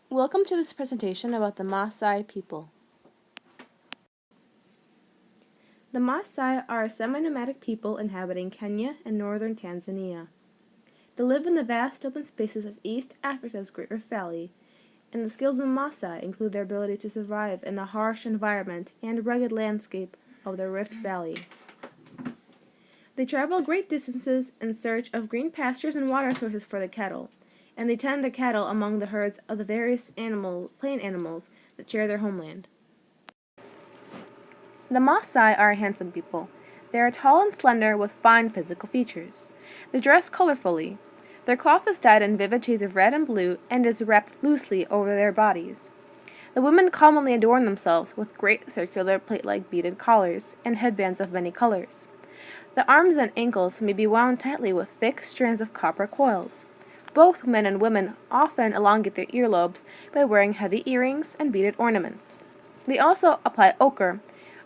Welcome to this presentation about the Maasai people. The Maasai are a semi-nomadic people inhabiting Kenya and northern Tanzania. They live in the vast open spaces of East Africa's Great Rift Valley, and the skills of the Maasai include their ability to survive in the harsh environment and rugged landscape of the Rift Valley. They travel great distances in search of green pastures and water sources for the cattle, and they tend the cattle among the herds of the various plain animals that share their homeland. The Maasai are a handsome people. They are tall and slender with fine physical features. They dress colorfully. Their cloth is dyed in vivid shades of red and blue and is wrapped loosely over their bodies. The women commonly adorn themselves with great circular plate-like beaded collars and headbands of many colors. The arms and ankles may be wound tightly with thick strands of copper coils. Both men and women often elongate their earlobes by wearing heavy earrings and beaded ornaments. They also apply ochre,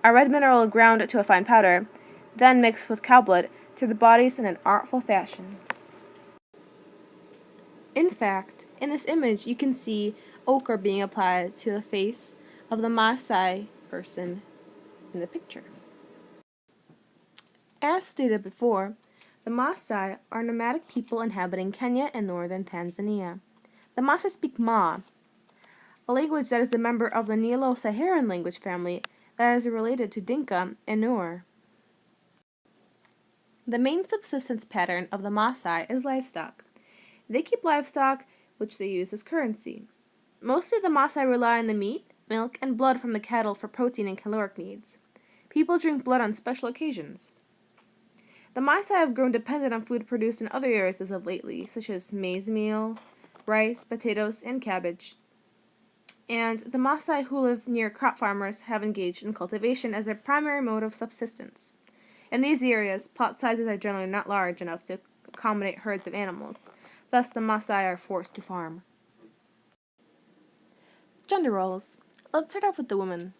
a red mineral ground to a fine powder, then mixed with cow blood, to the bodies in an artful fashion. In fact, in this image you can see ochre being applied to the face of the Maasai person in the picture. As stated before, the Maasai are nomadic people inhabiting Kenya and northern Tanzania. The Maasai speak Ma, a language that is a member of the Nilo-Saharan language family that is related to Dinka and Nuer. The main subsistence pattern of the Maasai is livestock. They keep livestock, which they use as currency. Mostly the Maasai rely on the meat, milk, and blood from the cattle for protein and caloric needs. People drink blood on special occasions. The Maasai have grown dependent on food produced in other areas as of lately, such as maize meal, rice, potatoes, and cabbage. And the Maasai who live near crop farmers have engaged in cultivation as their primary mode of subsistence. In these areas, plot sizes are generally not large enough to accommodate herds of animals. Thus, the Maasai are forced to farm. Gender roles. Let's start off with the women.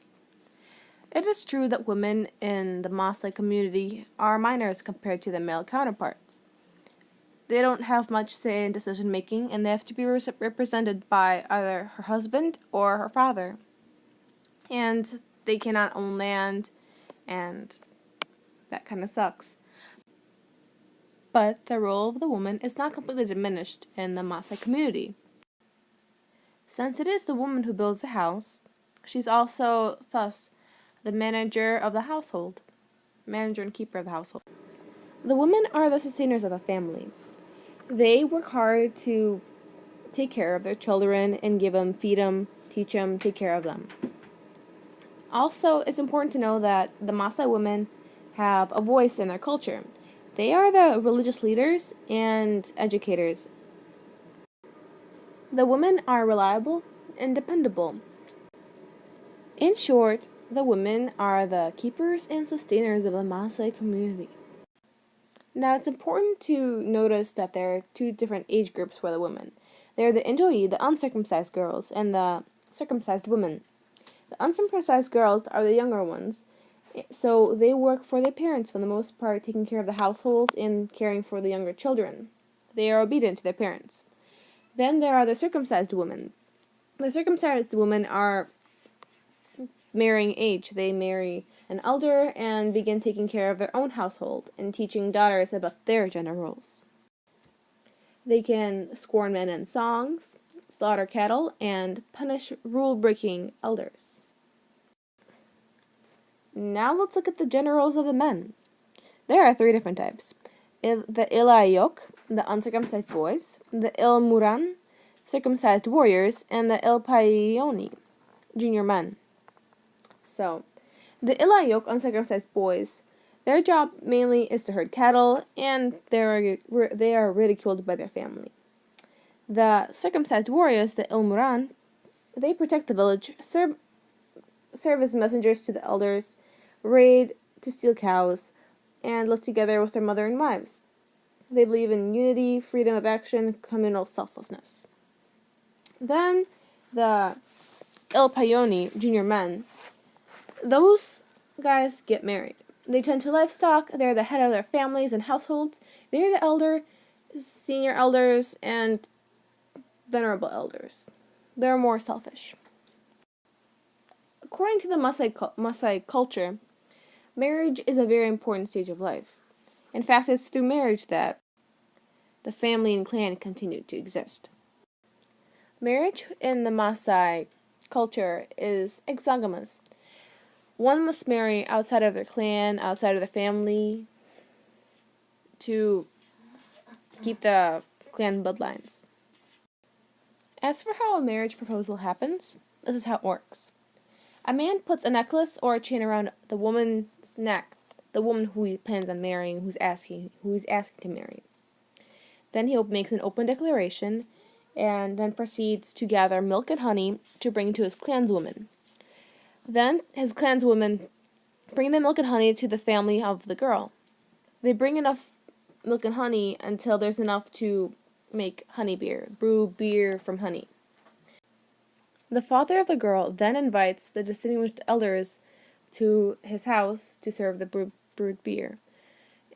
It is true that women in the Maasai community are minors compared to their male counterparts. They don't have much say in decision making, and they have to be represented by either her husband or her father. And they cannot own land, and that kind of sucks. But the role of the woman is not completely diminished in the Maasai community. Since it is the woman who builds the house, she's also, thus, the manager of the household, manager and keeper of the household. The women are the sustainers of the family. They work hard to take care of their children and feed them, teach them, take care of them. Also, it's important to know that the Maasai women have a voice in their culture. They are the religious leaders and educators. The women are reliable and dependable. In short, the women are the keepers and sustainers of the Maasai community. Now, it's important to notice that there are two different age groups for the women. There are the Indoi, the uncircumcised girls, and the circumcised women. The uncircumcised girls are the younger ones, so they work for their parents for the most part, taking care of the household and caring for the younger children. They are obedient to their parents. Then there are the circumcised women. The circumcised women are marrying age. They marry an elder and begin taking care of their own household and teaching daughters about their gender roles. They can scorn men in songs, slaughter cattle, and punish rule-breaking elders. Now let's look at the gender roles of the men. There are three different types. The Ilayok, the uncircumcised boys, the Ilmuran, circumcised warriors, and the Ilpayoni, junior men. So, the Ilayok, uncircumcised boys, their job mainly is to herd cattle, and they are ridiculed by their family. The circumcised warriors, the Ilmuran, they protect the village, serve as messengers to the elders, raid to steal cows, and live together with their mother and wives. They believe in unity, freedom of action, communal selflessness. Then, the Ilpayoni, junior men, those guys get married. They tend to livestock, they're the head of their families and households, they're the elder, senior elders, and venerable elders. They're more selfish. According to the Maasai culture, marriage is a very important stage of life. In fact, it's through marriage that the family and clan continue to exist. Marriage in the Maasai culture is exogamous. One must marry outside of their clan, outside of their family, to keep the clan bloodlines. As for how a marriage proposal happens, this is how it works. A man puts a necklace or a chain around the woman's neck, the woman who he plans on marrying, who he's asking to marry. Then he makes an open declaration and then proceeds to gather milk and honey to bring to his clanswoman. Then his clanswomen bring the milk and honey to the family of the girl. They bring enough milk and honey until there's enough to make honey beer, brew beer from honey. The father of the girl then invites the distinguished elders to his house to serve the brewed beer.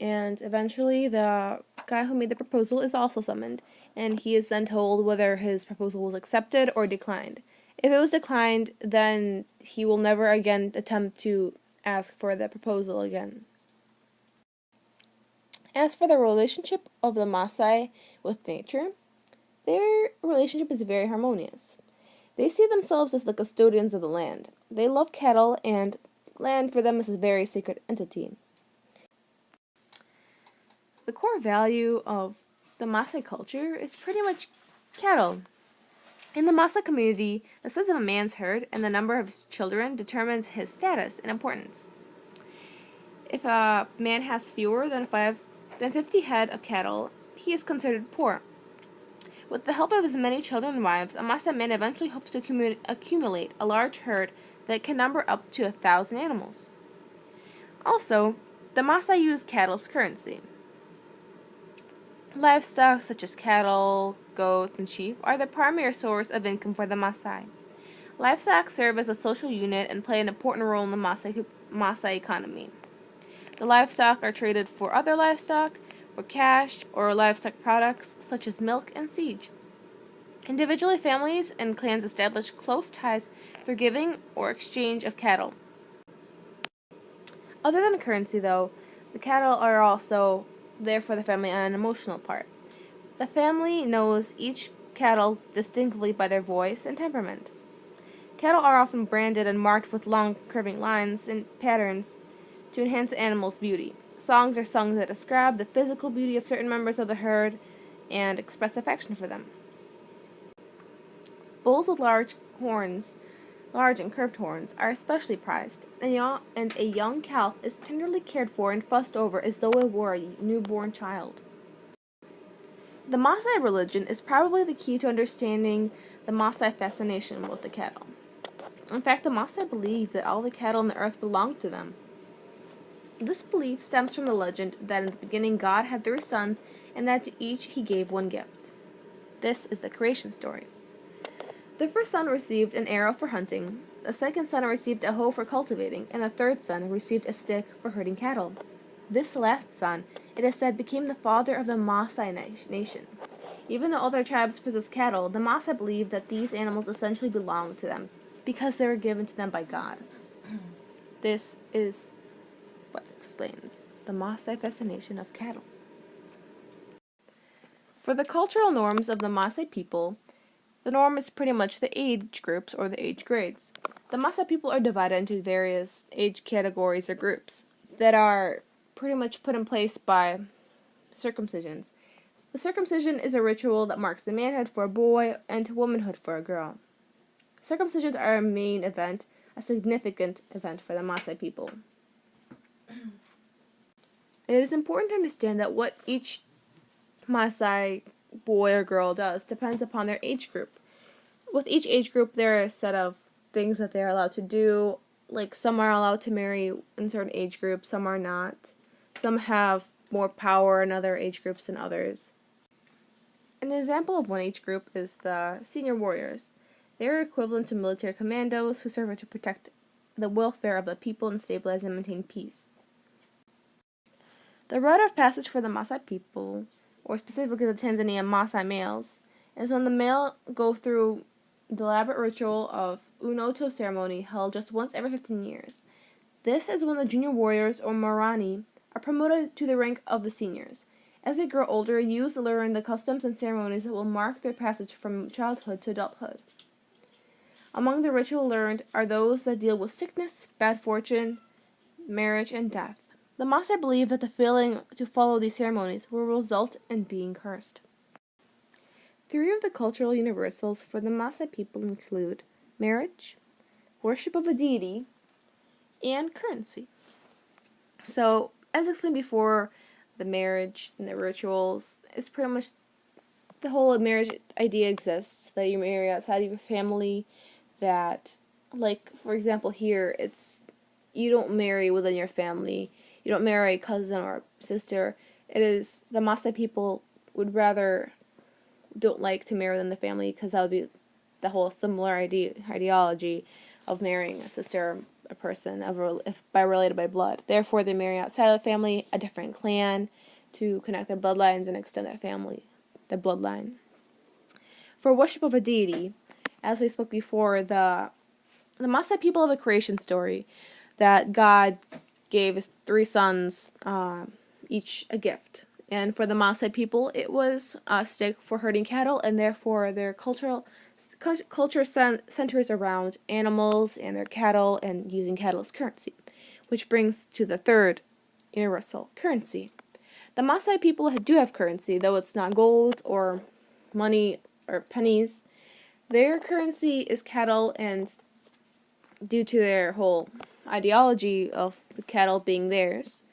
And eventually the guy who made the proposal is also summoned, and he is then told whether his proposal was accepted or declined. If it was declined, then he will never again attempt to ask for the proposal again. As for the relationship of the Maasai with nature, their relationship is very harmonious. They see themselves as the custodians of the land. They love cattle, and land for them is a very sacred entity. The core value of the Maasai culture is pretty much cattle. In the Maasai community, the size of a man's herd and the number of his children determines his status and importance. If a man has fewer than 50 head of cattle, he is considered poor. With the help of his many children and wives, a Maasai man eventually hopes to accumulate a large herd that can number up to 1,000 animals. Also, the Maasai use cattle as currency. Livestock such as cattle, goats, and sheep are the primary source of income for the Maasai. Livestock serve as a social unit and play an important role in the Maasai economy. The livestock are traded for other livestock, for cash, or livestock products such as milk and siege. Individually, families and clans establish close ties through giving or exchange of cattle. Other than currency, though, the cattle are also there for the family on an emotional part. The family knows each cattle distinctly by their voice and temperament. Cattle are often branded and marked with long curving lines and patterns to enhance the animal's beauty. Songs are sung that describe the physical beauty of certain members of the herd and express affection for them. Bulls with large and curved horns, are especially prized, and a young calf is tenderly cared for and fussed over as though it were a newborn child. The Maasai religion is probably the key to understanding the Maasai fascination with the cattle. In fact, the Maasai believe that all the cattle on the earth belong to them. This belief stems from the legend that in the beginning God had 3 sons, and that to each he gave one gift. This is the creation story. The first son received an arrow for hunting, the second son received a hoe for cultivating, and the third son received a stick for herding cattle. This last son, it is said, became the father of the Maasai nation. Even though other tribes possess cattle, the Maasai believe that these animals essentially belong to them because they were given to them by God. This is what explains the Maasai fascination of cattle. For the cultural norms of the Maasai people, the norm is pretty much the age groups or the age grades. The Maasai people are divided into various age categories or groups that are pretty much put in place by circumcisions. The circumcision is a ritual that marks the manhood for a boy and womanhood for a girl. Circumcisions are a main event, a significant event for the Maasai people. It is important to understand that what each Maasai boy or girl does depends upon their age group. With each age group, there are a set of things that they are allowed to do. Like, some are allowed to marry in certain age groups, some are not. Some have more power in other age groups than others. An example of one age group is the senior warriors. They are equivalent to military commandos who serve to protect the welfare of the people and stabilize and maintain peace. The rite of passage for the Maasai people, or specifically the Tanzania Maasai males, is when the male go through the elaborate ritual of Unoto ceremony held just once every 15 years. This is when the junior warriors, or Morani, are promoted to the rank of the seniors. As they grow older, youths learn the customs and ceremonies that will mark their passage from childhood to adulthood. Among the ritual learned are those that deal with sickness, bad fortune, marriage, and death. The Maasai believe that the failing to follow these ceremonies will result in being cursed. Three of the cultural universals for the Maasai people include marriage, worship of a deity, and currency. So, as explained before, the marriage and the rituals, it's pretty much the whole marriage idea exists, that you marry outside of your family, that, like, for example, here, it's, you don't marry within your family, you don't marry a cousin or a sister. It is, the Maasai people would rather, don't like to marry within the family, because that would be the whole similar ideology of marrying a sister, a person, if by related by blood. Therefore, they marry outside of the family, a different clan, to connect their bloodlines and extend their family, their bloodline. For worship of a deity, as we spoke before, the Maasai people have a creation story that God gave his three sons each a gift. And for the Maasai people, it was a stick for herding cattle, and therefore their culture centers around animals and their cattle and using cattle as currency, which brings to the third universal, currency. The Maasai people do have currency, though it's not gold or money or pennies. Their currency is cattle, and due to their whole ideology of the cattle being theirs,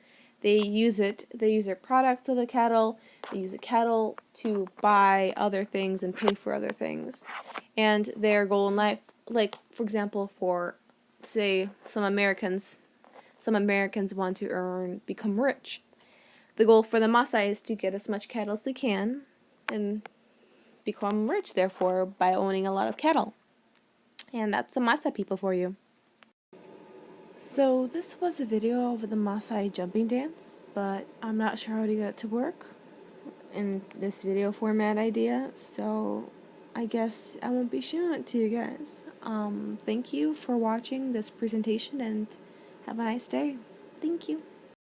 they use their products of the cattle, they use the cattle to buy other things and pay for other things. And their goal in life, like, for example, for, say, some Americans want to become rich. The goal for the Maasai is to get as much cattle as they can and become rich, therefore, by owning a lot of cattle. And that's the Maasai people for you. So this was a video of the Maasai jumping dance, but I'm not sure how to get it to work in this video format idea, so I guess I won't be showing it to you guys. Thank you for watching this presentation, and have a nice day. Thank you.